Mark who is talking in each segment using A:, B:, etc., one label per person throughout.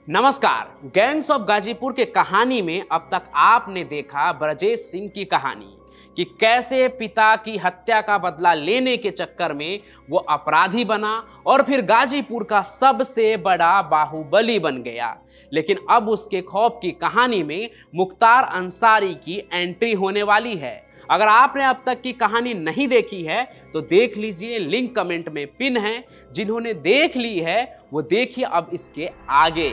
A: नमस्कार। Gangs of Ghazipur के कहानी में अब तक आपने देखा ब्रजेश सिंह की कहानी कि कैसे पिता की हत्या का बदला लेने के चक्कर में वो अपराधी बना और फिर गाजीपुर का सबसे बड़ा बाहुबली बन गया। लेकिन अब उसके खौफ की कहानी में मुख्तार अंसारी की एंट्री होने वाली है। अगर आपने अब तक की कहानी नहीं देखी है तो देख लीजिए, लिंक कमेंट में पिन है। जिन्होंने देख ली है वो देखिए अब इसके आगे।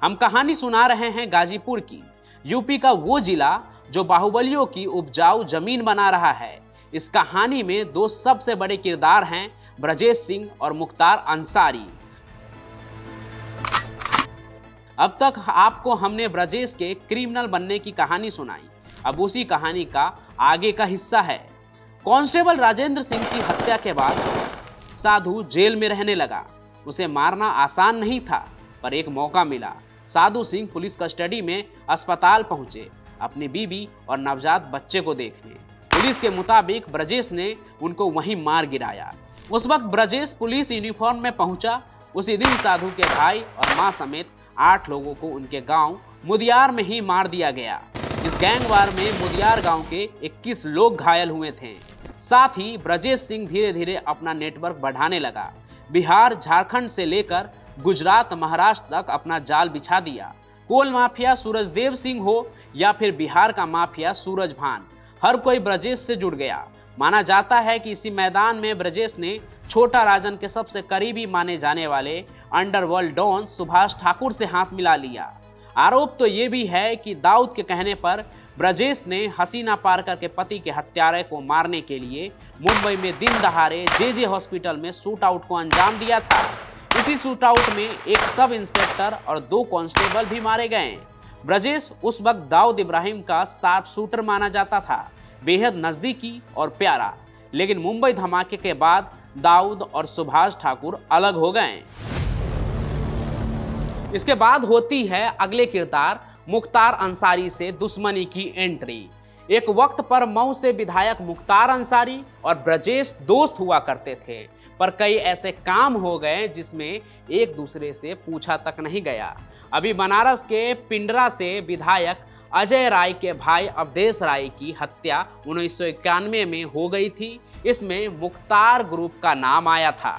A: हम कहानी सुना रहे हैं गाजीपुर की, यूपी का वो जिला जो बाहुबलियों की उपजाऊ जमीन बना रहा है। इस कहानी में दो सबसे बड़े किरदार हैं, ब्रजेश सिंह और मुख्तार अंसारी। अब तक आपको हमने ब्रजेश के क्रिमिनल बनने की कहानी सुनाई, अब उसी कहानी का आगे का हिस्सा है। कांस्टेबल राजेंद्र सिंह की हत्या के बाद साधु जेल में रहने लगा। उसे मारना आसान नहीं था, पर एक मौका मिला। साधु सिंह पुलिस कस्टडी में अस्पताल पहुंचे अपनी बीवी और नवजात बच्चे को देखने। पुलिस के मुताबिक ब्रजेश ने उनको वहीं मार गिराया। उस वक्त ब्रजेश पुलिस यूनिफॉर्म में पहुंचा। उसी दिन साधु के भाई और मां समेत 8 लोगों को उनके गांव मुदियार में ही मार दिया गया। इस गैंगवार में मुदियार गांव के 21 लोग घायल हुए थे। साथ ही ब्रजेश सिंह धीरे धीरे अपना नेटवर्क बढ़ाने लगा। बिहार, झारखंड से लेकर गुजरात, महाराष्ट्र तक अपना जाल बिछा दिया। कोल माफिया सूरजदेव सिंह हो या फिर बिहार का माफिया सूरज भान, हर कोई ब्रजेश से जुड़ गया। माना जाता है कि इसी मैदान में ब्रजेश ने छोटा राजन के सबसे करीबी माने जाने वाले अंडरवर्ल्ड डॉन सुभाष ठाकुर से हाथ मिला लिया। आरोप तो ये भी है कि दाऊद के कहने पर ब्रजेश ने हसीना पारकर के पति के हत्यारे को मारने के लिए मुंबई में दिन दहाड़े जे हॉस्पिटल में शूट आउट को अंजाम दिया था। इसी शूट आउट में एक सब इंस्पेक्टर और 2 कांस्टेबल भी मारे गए। ब्रजेश उस वक्त दाऊद इब्राहिम का साफ शूटर माना जाता था, बेहद नजदीकी और प्यारा। लेकिन मुंबई धमाके के बाद दाऊद और सुभाष ठाकुर अलग हो गए। इसके बाद होती है अगले किरदार मुख्तार अंसारी से दुश्मनी की एंट्री। एक वक्त पर मऊ से विधायक मुख्तार अंसारी और ब्रजेश दोस्त हुआ करते थे, पर कई ऐसे काम हो गए जिसमें एक दूसरे से पूछा तक नहीं गया। अभी बनारस के पिंडरा से विधायक अजय राय के भाई अवधेश राय की हत्या 1991 में हो गई थी। इसमें मुख्तार ग्रुप का नाम आया था।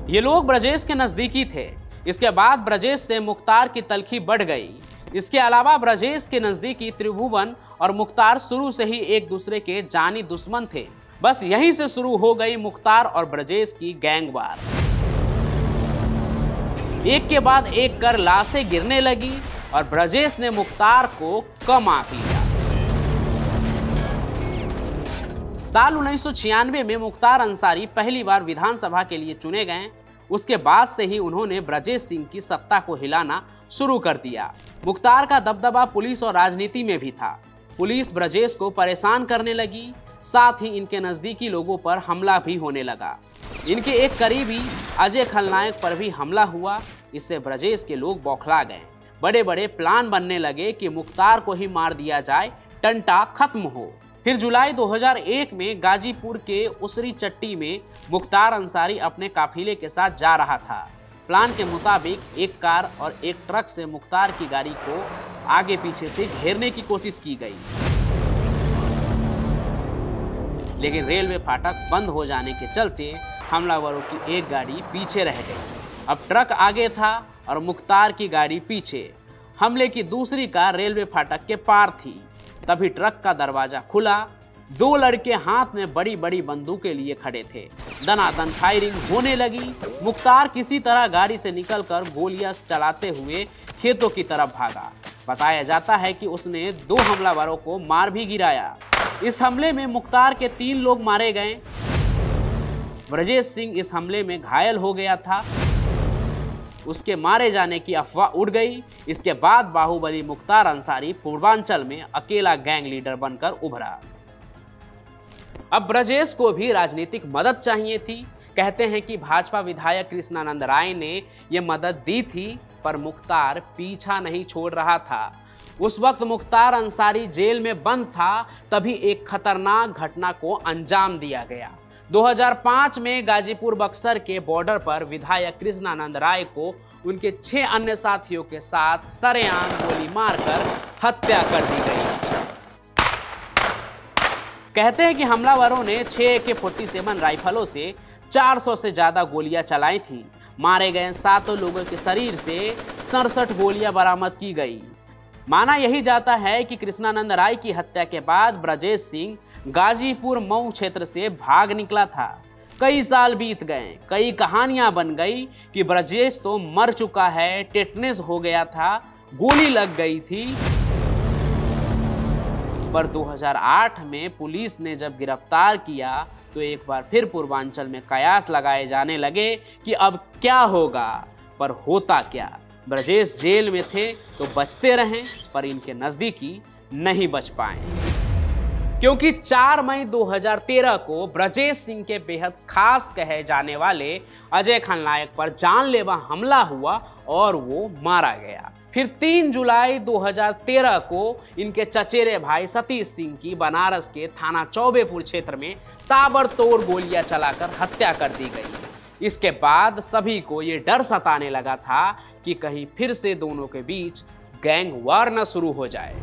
A: ये लोग ब्रजेश के नजदीकी थे। इसके बाद ब्रजेश से मुख्तार की तलखी बढ़ गई। इसके अलावा ब्रजेश के नजदीकी त्रिभुवन और मुख्तार शुरू से ही एक दूसरे के जानी दुश्मन थे। बस यहीं से शुरू हो गई मुख्तार और ब्रजेश की गैंगवार। एक के बाद एक कर लाशें गिरने लगी और ब्रजेश ने मुख्तार को कम आंक लिया। साल 1996 में मुख्तार अंसारी पहली बार विधानसभा के लिए चुने गए। उसके बाद से ही उन्होंने ब्रजेश सिंह की सत्ता को हिलाना शुरू कर दिया। मुख्तार का दबदबा पुलिस और राजनीति में भी था। पुलिस ब्रजेश को परेशान करने लगी, साथ ही इनके नजदीकी लोगों पर हमला भी होने लगा। इनके एक करीबी अजय खलनायक पर भी हमला हुआ। इससे ब्रजेश के लोग बौखला गए। बड़े बड़े प्लान बनने लगे कि मुख्तार को ही मार दिया जाए, टंटा खत्म हो। फिर जुलाई 2001 में गाजीपुर के उसरी चट्टी में मुख्तार अंसारी अपने काफिले के साथ जा रहा था। प्लान के मुताबिक एक कार और एक ट्रक से मुख्तार की गाड़ी को आगे पीछे से घेरने की कोशिश की गई, लेकिन रेलवे फाटक बंद हो जाने के चलते हमलावरों की एक गाड़ी पीछे रह गई। अब ट्रक आगे था और मुख्तार की गाड़ी पीछे। हमले की दूसरी कार रेलवे फाटक के पार थी। तभी ट्रक का दरवाजा खुला। 2 लड़के हाथ में बड़ी बड़ी बंदूकें लिए खड़े थे। दनादन फायरिंग होने लगी। मुख्तार किसी तरह गाड़ी से निकलकर गोलियां चलाते हुए खेतों की तरफ भागा। बताया जाता है कि उसने 2 हमलावरों को मार भी गिराया। इस हमले में मुख्तार के 3 लोग मारे गए। ब्रजेश सिंह इस हमले में घायल हो गया था। उसके मारे जाने की अफवाह उड़ गई। इसके बाद बाहुबली मुख्तार अंसारी पूर्वांचल में अकेला गैंग लीडर बनकर उभरा। अब ब्रजेश को भी राजनीतिक मदद चाहिए थी। कहते हैं कि भाजपा विधायक कृष्णानंद राय ने यह मदद दी थी, पर मुख्तार पीछा नहीं छोड़ रहा था। उस वक्त मुख्तार अंसारी जेल में बंद था, तभी एक खतरनाक घटना को अंजाम दिया गया। 2005 में गाजीपुर बक्सर के बॉर्डर पर विधायक कृष्णानंद राय को उनके 6 अन्य साथियों के साथ सरेआम गोली मारकर हत्या कर दी गई। कहते हैं कि हमलावरों ने 6 AK-47 राइफलों से 400 से ज्यादा गोलियां चलाई थीं। मारे गए 7 लोगों के शरीर से 67 गोलियां बरामद की गई। माना यही जाता है कि कृष्णानंद राय की हत्या के बाद ब्रजेश सिंह गाजीपुर मऊ क्षेत्र से भाग निकला था। कई साल बीत गए, कई कहानियां बन गई कि ब्रजेश तो मर चुका है, टेटनेस हो गया था, गोली लग गई थी। पर 2008 में पुलिस ने जब गिरफ्तार किया तो एक बार फिर पूर्वांचल में कयास लगाए जाने लगे कि अब क्या होगा। पर होता क्या, ब्रजेश जेल में थे तो बचते रहें, पर इनके नजदीकी नहीं बच पाए। क्योंकि 4 मई 2013 को ब्रजेश सिंह के बेहद खास कहे जाने वाले अजय खलनायक पर जानलेवा हमला हुआ और वो मारा गया। फिर 3 जुलाई 2013 को इनके चचेरे भाई सतीश सिंह की बनारस के थाना चौबेपुर क्षेत्र में ताबड़तोड़ गोलियां चलाकर हत्या कर दी गई। इसके बाद सभी को ये डर सताने लगा था कि कहीं फिर से दोनों के बीच गैंग वार न शुरू हो जाए।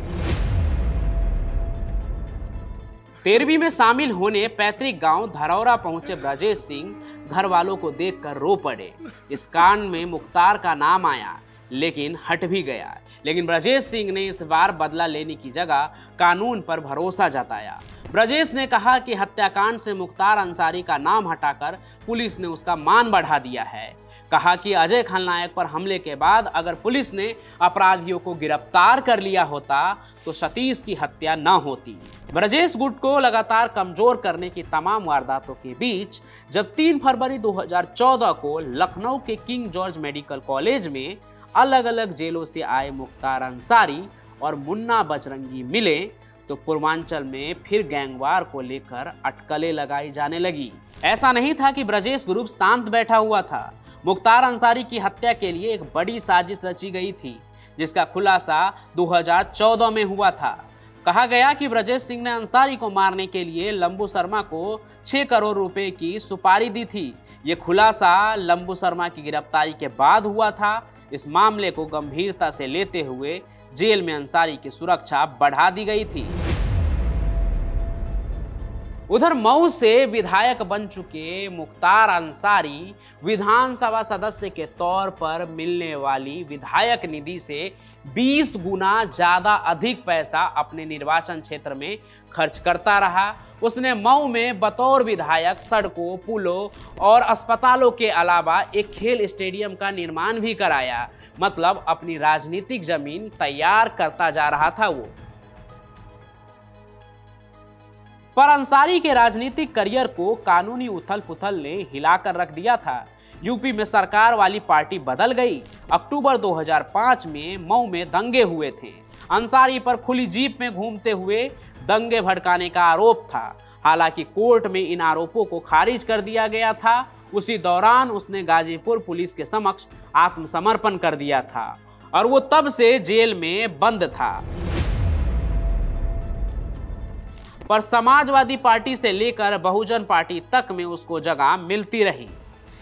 A: 13वीं में शामिल होने पैतृक गांव धरौरा पहुंचे ब्रजेश सिंह घर वालों को देखकर रो पड़े। इस कांड में मुख्तार का नाम आया लेकिन हट भी गया। लेकिन ब्रजेश सिंह ने इस बार बदला लेने की जगह कानून पर भरोसा जताया। ब्रजेश ने कहा कि हत्याकांड से मुख्तार अंसारी का नाम हटाकर पुलिस ने उसका मान बढ़ा दिया है। कहा कि अजय खलनायक पर हमले के बाद अगर पुलिस ने अपराधियों को गिरफ्तार कर लिया होता तो सतीश की हत्या न होती। ब्रजेश गुट को लगातार कमजोर करने की तमाम वारदातों के बीच जब 3 फरवरी 2014 को लखनऊ के किंग जॉर्ज मेडिकल कॉलेज में अलग अलग जेलों से आए मुख्तार अंसारी और मुन्ना बजरंगी मिले तो पूर्वांचल में फिर गैंगवार को लेकर अटकलें लगाई जाने लगी। ऐसा नहीं था कि ब्रजेश ग्रुप शांत बैठा हुआ था। मुख्तार अंसारी की हत्या के लिए एक बड़ी साजिश रची गई थी, जिसका खुलासा 2014 में हुआ था। कहा गया कि ब्रजेश सिंह ने अंसारी को मारने के लिए लंबू शर्मा को 6 करोड़ रुपए की सुपारी दी थी। ये खुलासा लंबू शर्मा की गिरफ्तारी के बाद हुआ था। इस मामले को गंभीरता से लेते हुए जेल में अंसारी की सुरक्षा बढ़ा दी गई थी। उधर मऊ से विधायक बन चुके मुख्तार अंसारी विधानसभा सदस्य के तौर पर मिलने वाली विधायक निधि से 20 गुना ज्यादा अधिक पैसा अपने निर्वाचन क्षेत्र में खर्च करता रहा। उसने मऊ में बतौर विधायक सड़कों, पुलों और अस्पतालों के अलावा एक खेल स्टेडियम का निर्माण भी कराया। मतलब अपनी राजनीतिक जमीन तैयार करता जा रहा था वो। पर अंसारी के राजनीतिक करियर को कानूनी उथल पुथल ने हिलाकर रख दिया था। यूपी में सरकार वाली पार्टी बदल गई। अक्टूबर 2005 में मऊ में दंगे हुए थे। अंसारी पर खुली जीप में घूमते हुए दंगे भड़काने का आरोप था। हालांकि कोर्ट में इन आरोपों को खारिज कर दिया गया था। उसी दौरान उसने गाजीपुर पुलिस के समक्ष आत्मसमर्पण कर दिया था और वो तब से जेल में बंद था। पर समाजवादी पार्टी से लेकर बहुजन पार्टी तक में उसको जगह मिलती रही।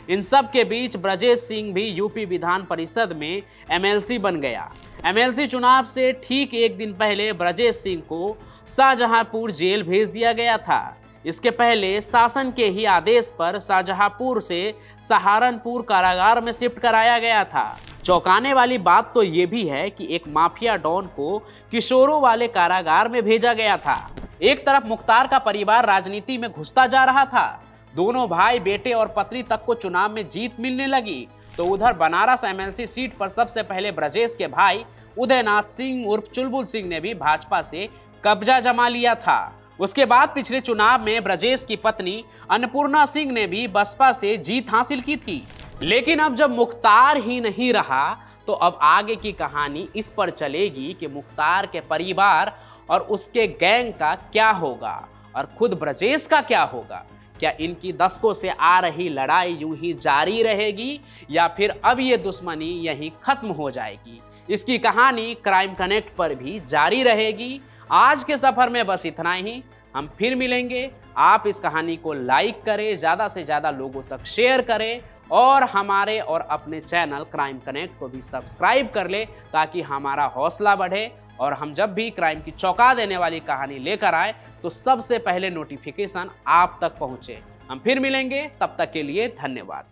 A: इन सब के बीच ब्रजेश सिंह भी यूपी विधान परिषद में MLC बन गया। MLC चुनाव से ठीक एक दिन पहले ब्रजेश सिंह को शाहजहांपुर जेल भेज दिया गया था। इसके पहले शासन के ही आदेश पर शाहजहांपुर से सहारनपुर कारागार में शिफ्ट कराया गया था। चौंकाने वाली बात तो ये भी है कि एक माफिया डॉन को किशोरों वाले कारागार में भेजा गया था। एक तरफ मुख्तार का परिवार राजनीति में घुसता जा रहा था। दोनों भाई, बेटे और पत्नी तक को चुनाव में जीत मिलने लगी, तो उधर बनारस MLC सीट पर सबसे पहले ब्रजेश के भाई उदयनाथ सिंह उर्फ चुलबुल सिंह ने भी भाजपा से कब्जा जमा लिया था। उसके बाद पिछले चुनाव में ब्रजेश की पत्नी अन्नपूर्णा सिंह ने भी बसपा से जीत हासिल की थी। लेकिन अब जब मुख्तार ही नहीं रहा तो अब आगे की कहानी इस पर चलेगी कि मुख्तार के परिवार और उसके गैंग का क्या होगा और खुद ब्रजेश का क्या होगा। क्या इनकी दशकों से आ रही लड़ाई यूं ही जारी रहेगी या फिर अब ये दुश्मनी यहीं खत्म हो जाएगी? इसकी कहानी क्राइम कनेक्ट पर भी जारी रहेगी। आज के सफर में बस इतना ही, हम फिर मिलेंगे। आप इस कहानी को लाइक करें, ज़्यादा से ज़्यादा लोगों तक शेयर करें और हमारे और अपने चैनल क्राइम कनेक्ट को भी सब्सक्राइब कर ले, ताकि हमारा हौसला बढ़े और हम जब भी क्राइम की चौंका देने वाली कहानी लेकर आए तो सबसे पहले नोटिफिकेशन आप तक पहुंचे। हम फिर मिलेंगे, तब तक के लिए धन्यवाद।